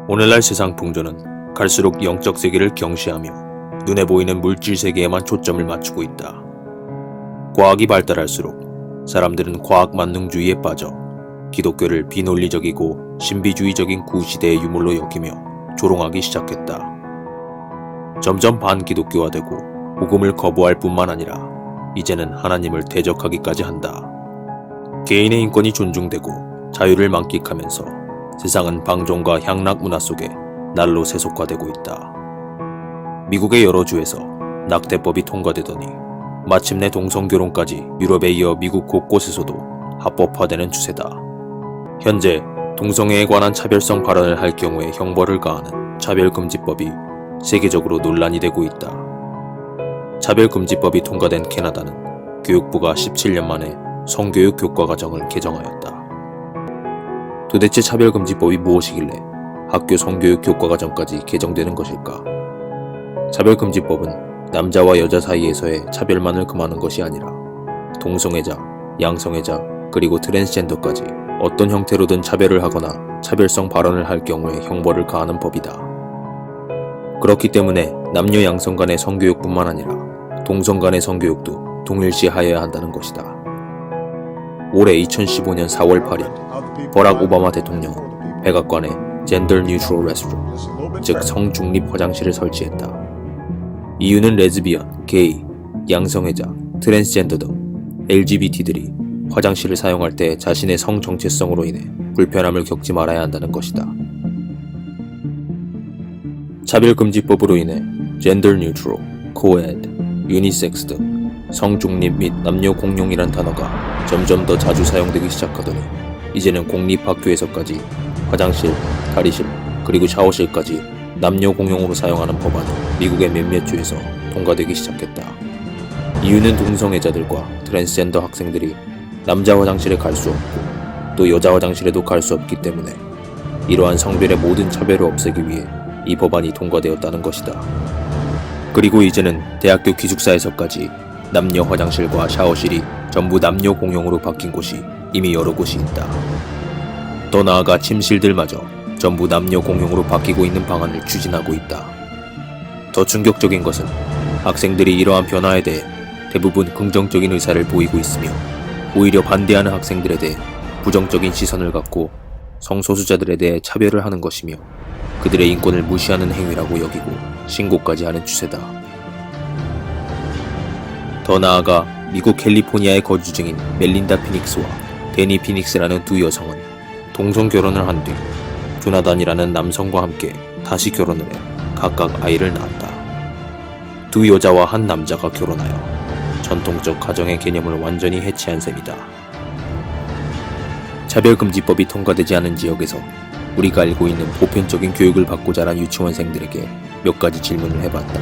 오늘날 세상 풍조는 갈수록 영적 세계를 경시하며 눈에 보이는 물질 세계에만 초점을 맞추고 있다. 과학이 발달할수록 사람들은 과학 만능주의에 빠져 기독교를 비논리적이고 신비주의적인 구시대의 유물로 여기며 조롱하기 시작했다. 점점 반기독교화되고 복음을 거부할 뿐만 아니라 이제는 하나님을 대적하기까지 한다. 개인의 인권이 존중되고 자유를 만끽하면서 세상은 방종과 향락 문화 속에 날로 세속화되고 있다. 미국의 여러 주에서 낙태법이 통과되더니 마침내 동성결혼까지 유럽에 이어 미국 곳곳에서도 합법화되는 추세다. 현재 동성애에 관한 차별성 발언을 할 경우에 형벌을 가하는 차별금지법이 세계적으로 논란이 되고 있다. 차별금지법이 통과된 캐나다는 교육부가 17년 만에 성교육 교과과정을 개정하였다. 도대체 차별금지법이 무엇이길래 학교 성교육 교과과정까지 개정되는 것일까? 차별금지법은 남자와 여자 사이에서의 차별만을 금하는 것이 아니라 동성애자, 양성애자, 그리고 트랜스젠더까지 어떤 형태로든 차별을 하거나 차별성 발언을 할 경우에 형벌을 가하는 법이다. 그렇기 때문에 남녀 양성 간의 성교육뿐만 아니라 동성 간의 성교육도 동일시하여야 한다는 것이다. 올해 2015년 4월 8일 버락 오바마 대통령은 백악관에 Gender Neutral Restroom, 즉 성중립 화장실을 설치했다. 이유는 레즈비언, 게이, 양성애자, 트랜스젠더 등 LGBT들이 화장실을 사용할 때 자신의 성 정체성으로 인해 불편함을 겪지 말아야 한다는 것이다. 차별금지법으로 인해 Gender Neutral, Co-ed, Unisex 등 성중립 및 남녀 공용이란 단어가 점점 더 자주 사용되기 시작하더니 이제는 공립학교에서까지 화장실, 탈의실, 그리고 샤워실까지 남녀 공용으로 사용하는 법안이 미국의 몇몇 주에서 통과되기 시작했다. 이유는 동성애자들과 트랜스젠더 학생들이 남자 화장실에 갈 수 없고 또 여자 화장실에도 갈 수 없기 때문에 이러한 성별의 모든 차별을 없애기 위해 이 법안이 통과되었다는 것이다. 그리고 이제는 대학교 기숙사에서까지 남녀 화장실과 샤워실이 전부 남녀 공용으로 바뀐 곳이 이미 여러 곳이 있다. 더 나아가 침실들마저 전부 남녀 공용으로 바뀌고 있는 방안을 추진하고 있다. 더 충격적인 것은 학생들이 이러한 변화에 대해 대부분 긍정적인 의사를 보이고 있으며 오히려 반대하는 학생들에 대해 부정적인 시선을 갖고 성소수자들에 대해 차별을 하는 것이며 그들의 인권을 무시하는 행위라고 여기고 신고까지 하는 추세다. 더 나아가 미국 캘리포니아에 거주 중인 멜린다 피닉스와 데니 피닉스라는 두 여성은 동성 결혼을 한 뒤 조나단이라는 남성과 함께 다시 결혼을 해 각각 아이를 낳았다. 두 여자와 한 남자가 결혼하여 전통적 가정의 개념을 완전히 해체한 셈이다. 차별금지법이 통과되지 않은 지역에서 우리가 알고 있는 보편적인 교육을 받고 자란 유치원생들에게 몇 가지 질문을 해봤다.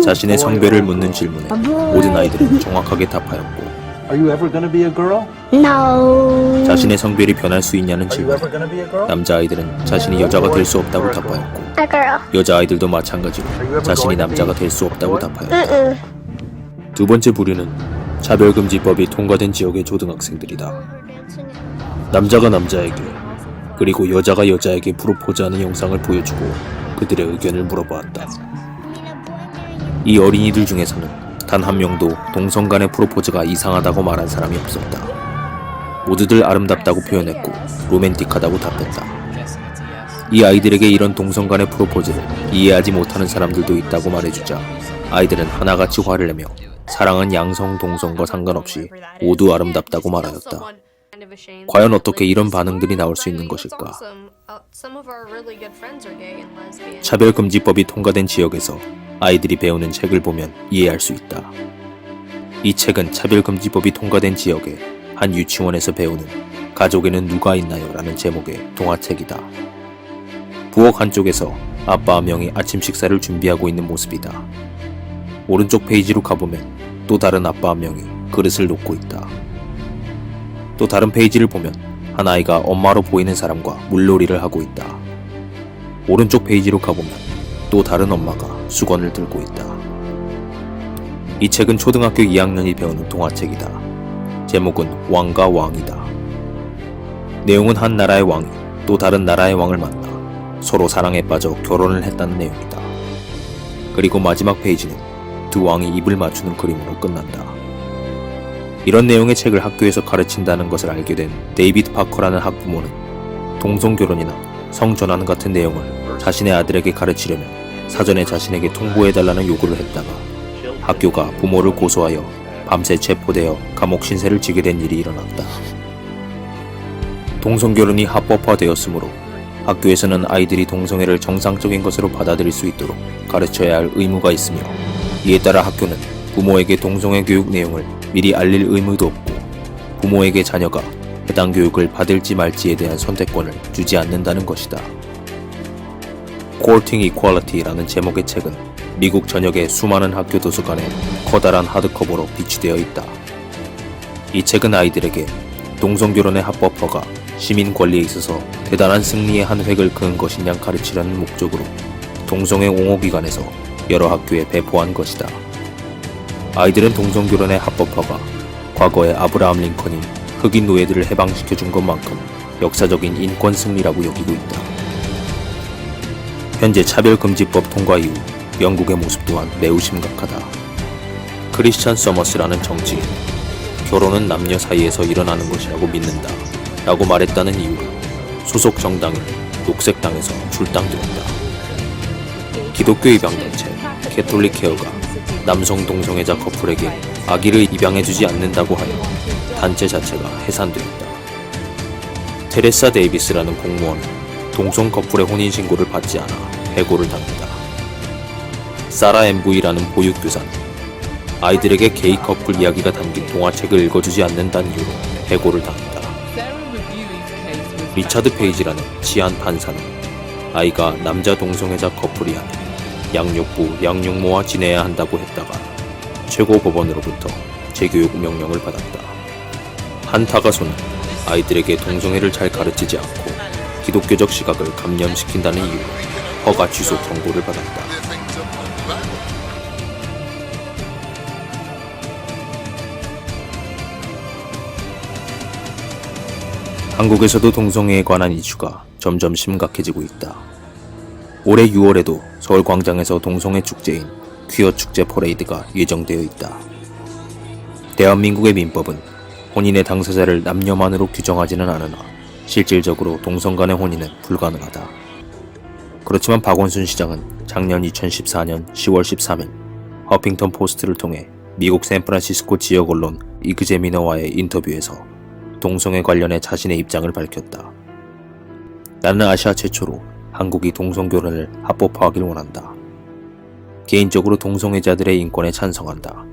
자신의 성별을 묻는 질문에 모든 아이들은 정확하게 답하였고 Are you ever gonna be a girl? No. 자신의 성별이 변할 수 있냐는 Are you ever 질문에 gonna be a girl? 남자아이들은 자신이 여자가 될 수 없다고 답하였고 A girl. 여자아이들도 마찬가지로 자신이 남자가 될 수 없다고 답하였다. Mm-mm. 두 번째 부류는 차별금지법이 통과된 지역의 초등학생들이다. 남자가 남자에게 그리고 여자가 여자에게 프로포즈하는 영상을 보여주고 그들의 의견을 물어보았다. 이 어린이들 중에서는 단 한 명도 동성 간의 프로포즈가 이상하다고 말한 사람이 없었다. 모두들 아름답다고 표현했고 로맨틱하다고 답했다. 이 아이들에게 이런 동성 간의 프로포즈를 이해하지 못하는 사람들도 있다고 말해주자 아이들은 하나같이 화를 내며 사랑은 양성 동성과 상관없이 모두 아름답다고 말하였다. 과연 어떻게 이런 반응들이 나올 수 있는 것일까? 차별금지법이 통과된 지역에서 아이들이 배우는 책을 보면 이해할 수 있다. 이 책은 차별금지법이 통과된 지역의 한 유치원에서 배우는 가족에는 누가 있나요? 라는 제목의 동화책이다. 부엌 한쪽에서 아빠 한 명이 아침 식사를 준비하고 있는 모습이다. 오른쪽 페이지로 가보면 또 다른 아빠 한 명이 그릇을 놓고 있다. 또 다른 페이지를 보면 한 아이가 엄마로 보이는 사람과 물놀이를 하고 있다. 오른쪽 페이지로 가보면 또 다른 엄마가 수건을 들고 있다. 이 책은 초등학교 2학년이 배우는 동화책이다. 제목은 왕과 왕이다. 내용은 한 나라의 왕이 또 다른 나라의 왕을 만나 서로 사랑에 빠져 결혼을 했다는 내용이다. 그리고 마지막 페이지는 두 왕이 입을 맞추는 그림으로 끝난다. 이런 내용의 책을 학교에서 가르친다는 것을 알게 된 데이비드 파커라는 학부모는 동성결혼이나 성전환 같은 내용을 자신의 아들에게 가르치려면 사전에 자신에게 통보해달라는 요구를 했다가 학교가 부모를 고소하여 밤새 체포되어 감옥 신세를 지게 된 일이 일어났다. 동성결혼이 합법화되었으므로 학교에서는 아이들이 동성애를 정상적인 것으로 받아들일 수 있도록 가르쳐야 할 의무가 있으며, 이에 따라 학교는 부모에게 동성애 교육 내용을 미리 알릴 의무도 없고 부모에게 자녀가 해당 교육을 받을지 말지에 대한 선택권을 주지 않는다는 것이다. Courting Equality라는 제목의 책은 미국 전역의 수많은 학교 도서관에 커다란 하드커버로 비치되어 있다. 이 책은 아이들에게 동성결혼의 합법화가 시민 권리에 있어서 대단한 승리의 한 획을 그은 것이냐 가르치려는 목적으로 동성애 옹호기관에서 여러 학교에 배포한 것이다. 아이들은 동성결혼의 합법화가 과거의 아브라함 링컨이 흑인 노예들을 해방시켜준 것만큼 역사적인 인권 승리라고 여기고 있다. 현재 차별금지법 통과 이후 영국의 모습 또한 매우 심각하다. 크리스찬 서머스라는 정치인, 결혼은 남녀 사이에서 일어나는 것이라고 믿는다 라고 말했다는 이유로 소속 정당인 녹색당에서 출당되었다. 기독교 입양단체 캐톨릭 케어가 남성 동성애자 커플에게 아기를 입양해주지 않는다고 하여 단체 자체가 해산되었다. 테레사 데이비스라는 공무원은 동성 커플의 혼인신고를 받지 않아 해고를 당했다. 사라 엠브이라는 보육교사는 아이들에게 게이 커플 이야기가 담긴 동화책을 읽어주지 않는다는 이유로 해고를 당했다. 리차드 페이지라는 치안 판사는 아이가 남자 동성애자 커플이야 양육부 양육모와 지내야 한다고 했다가 최고법원으로부터 재교육 명령을 받았다. 한 타가소는 아이들에게 동성애를 잘 가르치지 않고 기독교적 시각을 감염시킨다는 이유로 허가 취소 경고를 받았다. 한국에서도 동성애에 관한 이슈가 점점 심각해지고 있다. 올해 6월에도 서울 광장에서 동성애 축제인 퀴어 축제 퍼레이드가 예정되어 있다. 대한민국의 민법은 혼인의 당사자를 남녀만으로 규정하지는 않으나 실질적으로 동성 간의 혼인은 불가능하다. 그렇지만 박원순 시장은 작년 2014년 10월 13일 허핑턴 포스트를 통해 미국 샌프란시스코 지역 언론 이그제미너와의 인터뷰에서 동성애 관련해 자신의 입장을 밝혔다. 나는 아시아 최초로 한국이 동성결혼을 합법화하길 원한다. 개인적으로 동성애자들의 인권에 찬성한다.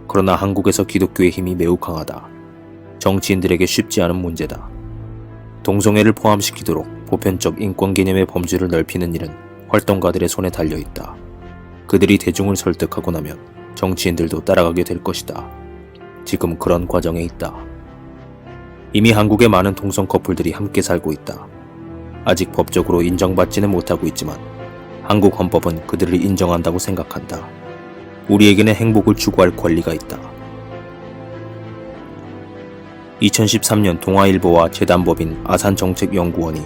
그러나 한국에서 기독교의 힘이 매우 강하다. 정치인들에게 쉽지 않은 문제다. 동성애를 포함시키도록 보편적 인권 개념의 범주를 넓히는 일은 활동가들의 손에 달려있다. 그들이 대중을 설득하고 나면 정치인들도 따라가게 될 것이다. 지금 그런 과정에 있다. 이미 한국의 많은 동성 커플들이 함께 살고 있다. 아직 법적으로 인정받지는 못하고 있지만 한국 헌법은 그들을 인정한다고 생각한다. 우리에게는 행복을 추구할 권리가 있다. 2013년 동아일보와 재단법인 아산정책연구원이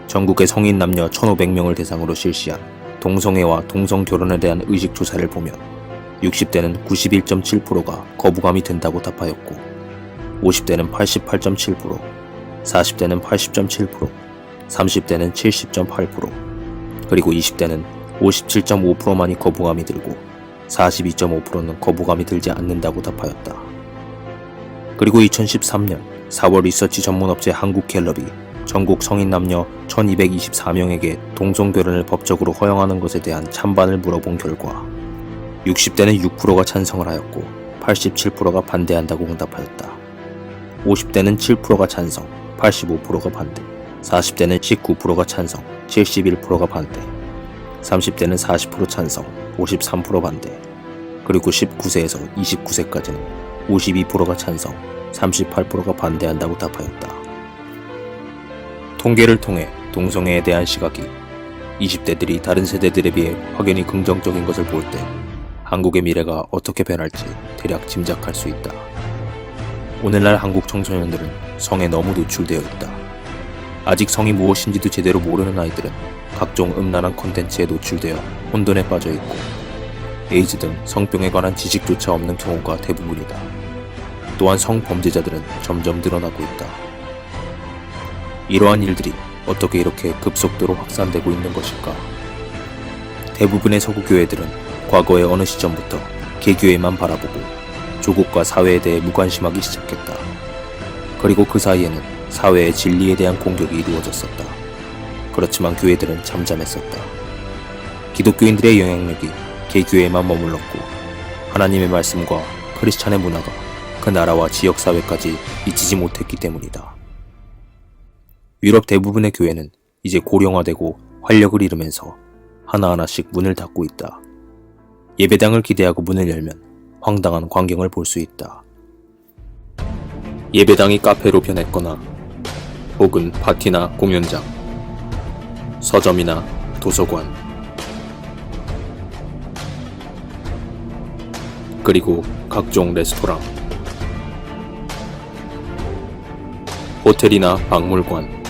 전국의 성인 남녀 1,500명을 대상으로 실시한 동성애와 동성결혼에 대한 의식조사를 보면 60대는 91.7%가 거부감이 든다고 답하였고 50대는 88.7%, 40대는 80.7%, 30대는 70.8%, 그리고 20대는 57.5%만이 거부감이 들고 42.5%는 거부감이 들지 않는다고 답하였다. 그리고 2013년 4월 리서치 전문업체 한국갤럽이 전국 성인 남녀 1224명에게 동성결혼을 법적으로 허용하는 것에 대한 찬반을 물어본 결과 60대는 6%가 찬성을 하였고 87%가 반대한다고 응답하였다. 50대는 7%가 찬성, 85%가 반대, 40대는 19%가 찬성, 71%가 반대, 30대는 40% 찬성, 53% 반대, 그리고 19세에서 29세까지는 52%가 찬성, 38%가 반대한다고 답하였다. 통계를 통해 동성애에 대한 시각이 20대들이 다른 세대들에 비해 확연히 긍정적인 것을 볼 때 한국의 미래가 어떻게 변할지 대략 짐작할 수 있다. 오늘날 한국 청소년들은 성에 너무 노출되어 있다. 아직 성이 무엇인지도 제대로 모르는 아이들은 각종 음란한 콘텐츠에 노출되어 혼돈에 빠져 있고 에이즈 등 성병에 관한 지식조차 없는 경우가 대부분이다. 또한 성범죄자들은 점점 늘어나고 있다. 이러한 일들이 어떻게 이렇게 급속도로 확산되고 있는 것일까? 대부분의 서구 교회들은 과거의 어느 시점부터 개교회만 바라보고 조국과 사회에 대해 무관심하기 시작했다. 그리고 그 사이에는 사회의 진리에 대한 공격이 이루어졌었다. 그렇지만 교회들은 잠잠했었다. 기독교인들의 영향력이 개교회에만 머물렀고 하나님의 말씀과 크리스찬의 문화가 그 나라와 지역사회까지 미치지 못했기 때문이다. 유럽 대부분의 교회는 이제 고령화되고 활력을 잃으면서 하나하나씩 문을 닫고 있다. 예배당을 기대하고 문을 열면 황당한 광경을 볼 수 있다. 예배당이 카페로 변했거나 혹은 파티나 공연장, 서점이나 도서관, 그리고 각종 레스토랑, 호텔이나 박물관,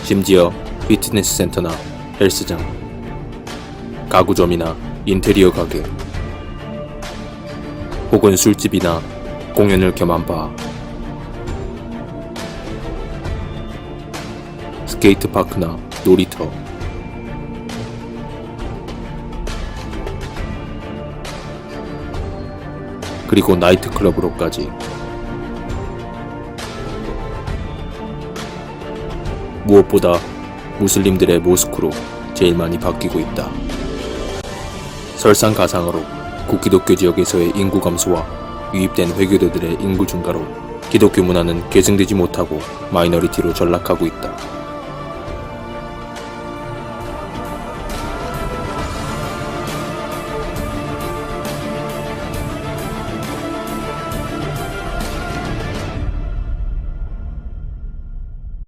심지어 피트니스 센터나 헬스장, 가구점이나 인테리어 가게, 혹은 술집이나 공연을 겸한 바, 스케이트파크나 놀이터, 그리고 나이트클럽으로까지 무엇보다 무슬림들의 모스크로 제일 많이 바뀌고 있다. 설상가상으로 구기독교 지역에서의 인구 감소와 유입된 회교도들의 인구 증가로 기독교 문화는 계승되지 못하고 마이너리티로 전락하고 있다.